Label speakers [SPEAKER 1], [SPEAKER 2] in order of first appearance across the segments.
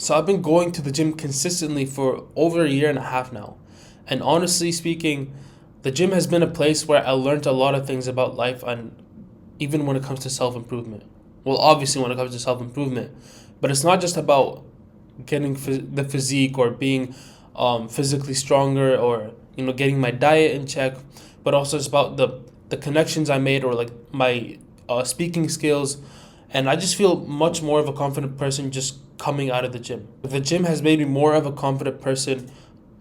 [SPEAKER 1] So I've been going to the gym consistently for over a year and a half now. And honestly speaking, the gym has been a place where I learned a lot of things about life, and even when it comes to self-improvement. Well, obviously when it comes to self-improvement, but it's not just about getting the physique or being physically stronger, or getting my diet in check, but also it's about the connections I made, or like my speaking skills. And I just feel much more of a confident person just coming out of the gym. The gym has made me more of a confident person,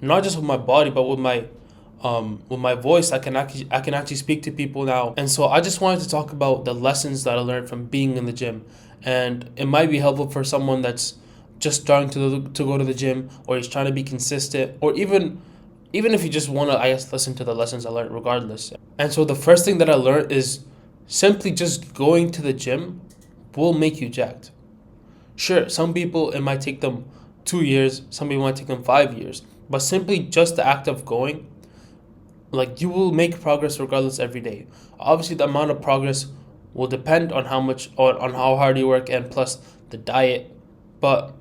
[SPEAKER 1] not just with my body, but with my voice. I can actually speak to people now. And so I just wanted to talk about the lessons that I learned from being in the gym. And it might be helpful for someone that's just starting to go to the gym, or he's trying to be consistent, or even if you just want to, I guess, listen to the lessons I learned regardless. And so the first thing that I learned is simply just going to the gym will make you jacked. Sure, some people, it might take them 2 years, some people might take them 5 years, but simply just the act of going, like, you will make progress regardless every day. Obviously, the amount of progress will depend on how much, or on how hard you work, and plus the diet. But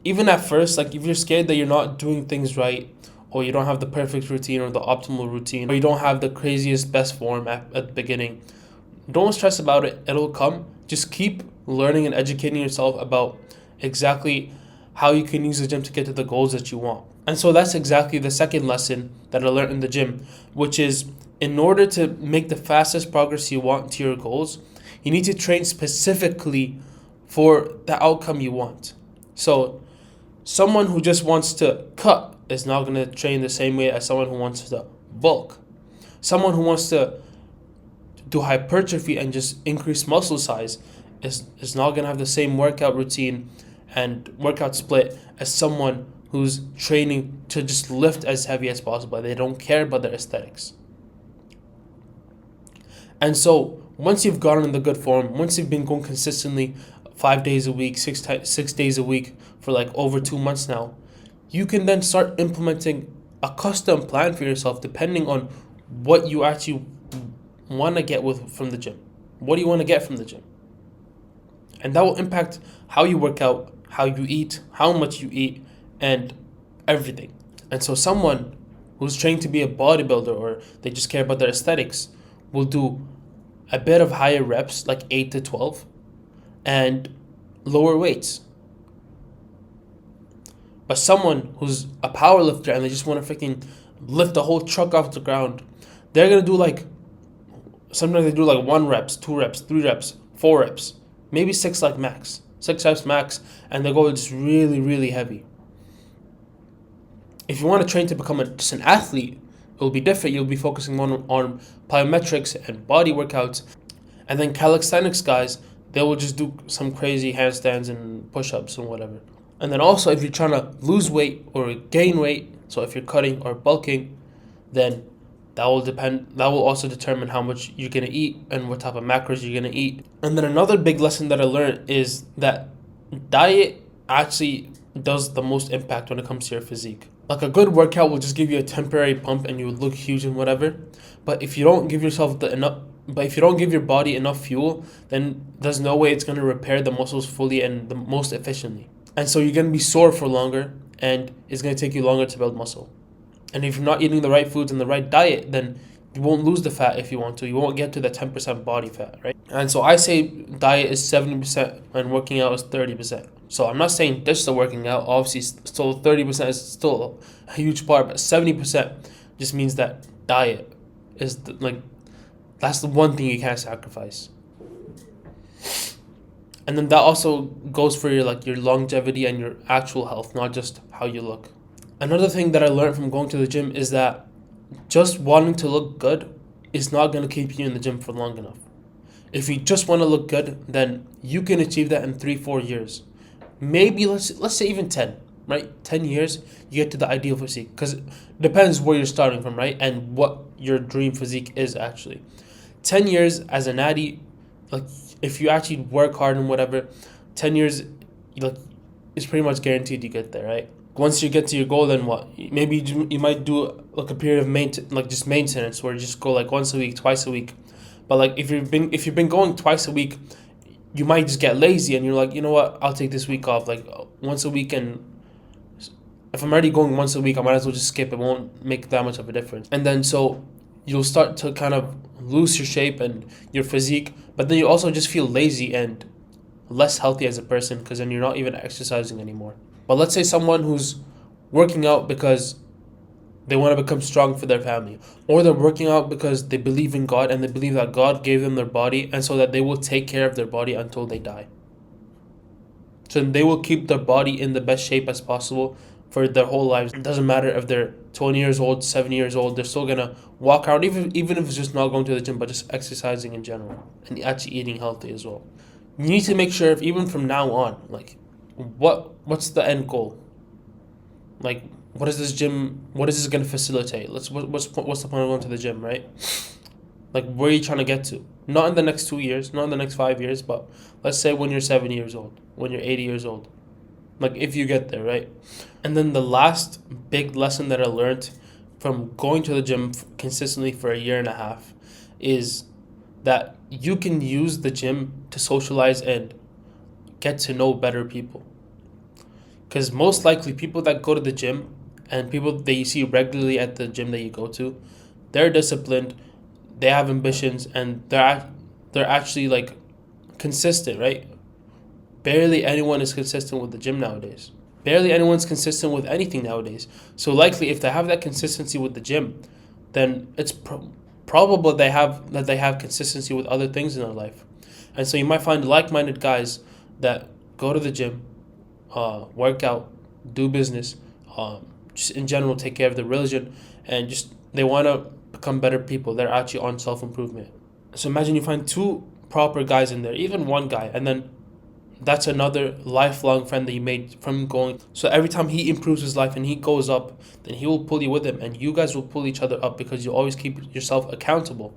[SPEAKER 1] even at first, like, if you're scared that you're not doing things right, or you don't have the perfect routine or the optimal routine, or you don't have the craziest best form at the beginning, don't stress about it. It'll come. Just keep learning and educating yourself about exactly how you can use the gym to get to the goals that you want. And so that's exactly the second lesson that I learned in the gym, which is, in order to make the fastest progress you want to your goals, you need to train specifically for the outcome you want. So someone who just wants to cut is not going to train the same way as someone who wants to bulk. Someone who wants to do hypertrophy and just increase muscle size is not going to have the same workout routine and workout split as someone who's training to just lift as heavy as possible. They don't care about their aesthetics. And so once you've gotten in the good form, once you've been going consistently 5 days a week, 6 days a week for like over 2 months now, you can then start implementing a custom plan for yourself depending on what you actually want to get from the gym. What do you want to get from the gym? And that will impact how you work out, how you eat, how much you eat, and everything. And so someone who's trained to be a bodybuilder, or they just care about their aesthetics, will do a bit of higher reps, like 8 to 12, and lower weights. But someone who's a power lifter and they just want to freaking lift the whole truck off the ground, they're going to do like, sometimes they do like 1 reps, 2 reps, 3 reps, 4 reps, maybe 6 like max. 6 reps max, and they go just really, really heavy. If you want to train to become just an athlete, it will be different. You'll be focusing on plyometrics and body workouts. And then calisthenics guys, they will just do some crazy handstands and push-ups and whatever. And then also, if you're trying to lose weight or gain weight, so if you're cutting or bulking, then that will also determine how much you're going to eat and what type of macros you're going to eat. And then another big lesson that I learned is that diet actually does the most impact when it comes to your physique. Like, a good workout will just give you a temporary pump and you will look huge and whatever. But if you don't give your body enough fuel, then there's no way it's going to repair the muscles fully and the most efficiently. And so you're going to be sore for longer, and it's going to take you longer to build muscle. And if you're not eating the right foods and the right diet, then you won't lose the fat if you want to. You won't get to the 10% body fat, right? And so I say diet is 70% and working out is 30%. So I'm not saying ditch the working out. Obviously, still 30% is still a huge part, but 70% just means that diet is that's the one thing you can't sacrifice. And then that also goes for your longevity and your actual health, not just how you look. Another thing that I learned from going to the gym is that just wanting to look good is not going to keep you in the gym for long enough. If you just want to look good, then you can achieve that in 3-4 years. Maybe let's say even 10, right? 10 years, you get to the ideal physique, because it depends where you're starting from, right? And what your dream physique is actually. 10 years as a natty, like, if you actually work hard and whatever, 10 years, it's pretty much guaranteed you get there, right? Once you get to your goal, then what? Maybe you might do like a period of maintenance, where you just go like once a week, twice a week. But like if you've been going twice a week, you might just get lazy and you're like, you know what? I'll take this week off, like once a week, and if I'm already going once a week, I might as well just skip. It won't make that much of a difference. And then so you'll start to kind of lose your shape and your physique, but then you also just feel lazy and less healthy as a person because then you're not even exercising anymore. But let's say someone who's working out because they want to become strong for their family, or they're working out because they believe in God and they believe that God gave them their body and so that they will take care of their body until they die. So they will keep their body in the best shape as possible for their whole lives. It doesn't matter if they're 20 years old, 70 years old, they're still gonna walk around, even if it's just not going to the gym, but just exercising in general and actually eating healthy as well. You need to make sure if even from now on, like what's the end goal? Like what is this gonna facilitate? What's the point of going to the gym, right? Like where are you trying to get to? Not in the next 2 years, not in the next 5 years, but let's say when you're 70 years old, when you're 80 years old. Like if you get there, right? And then the last big lesson that I learned from going to the gym consistently for a year and a half is that you can use the gym to socialize and get to know better people. Because most likely people that go to the gym and people that you see regularly at the gym that you go to, they're disciplined, they have ambitions, and they're actually like consistent, right? Barely anyone is consistent with the gym nowadays. Barely anyone's consistent with anything nowadays. So likely, if they have that consistency with the gym, then it's probable they have consistency with other things in their life. And so you might find like-minded guys that go to the gym, work out, do business, just in general take care of their religion, and just they want to become better people. They're actually on self-improvement. So imagine you find two proper guys in there, even one guy, and then that's another lifelong friend that you made from going. So every time he improves his life and he goes up, then he will pull you with him, and you guys will pull each other up because you always keep yourself accountable.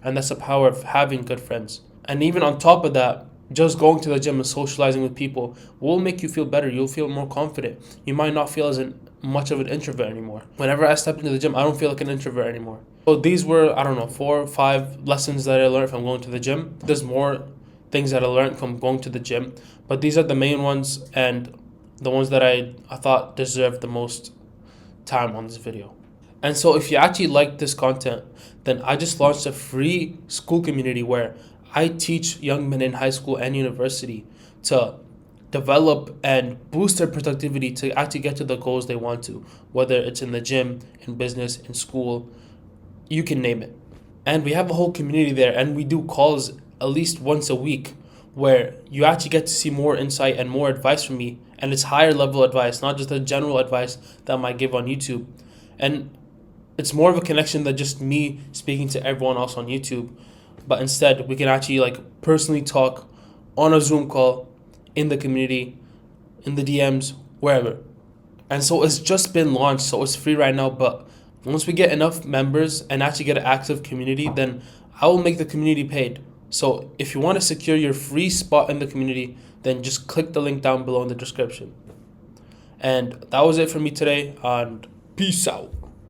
[SPEAKER 1] And that's the power of having good friends. And even on top of that, just going to the gym and socializing with people will make you feel better. You'll feel more confident. You might not feel as much of an introvert anymore. Whenever I step into the gym, I don't feel like an introvert anymore. So these were, 4 or 5 lessons that I learned from going to the gym. There's more things that I learned from going to the gym, but these are the main ones and the ones that I thought deserved the most time on this video. And so if you actually like this content, then I just launched a free school community where I teach young men in high school and university to develop and boost their productivity to actually get to the goals they want to, whether it's in the gym, in business, in school, you can name it. And we have a whole community there, and we do calls at least once a week where you actually get to see more insight and more advice from me, and it's higher level advice, not just the general advice that I might give on YouTube. And it's more of a connection than just me speaking to everyone else on YouTube, but instead we can actually like personally talk on a Zoom call, in the community, in the DMs, wherever. And so it's just been launched, so it's free right now, but once we get enough members and actually get an active community, then I will make the community paid. So if you want to secure your free spot in the community, then just click the link down below in the description. And that was it for me today, and peace out.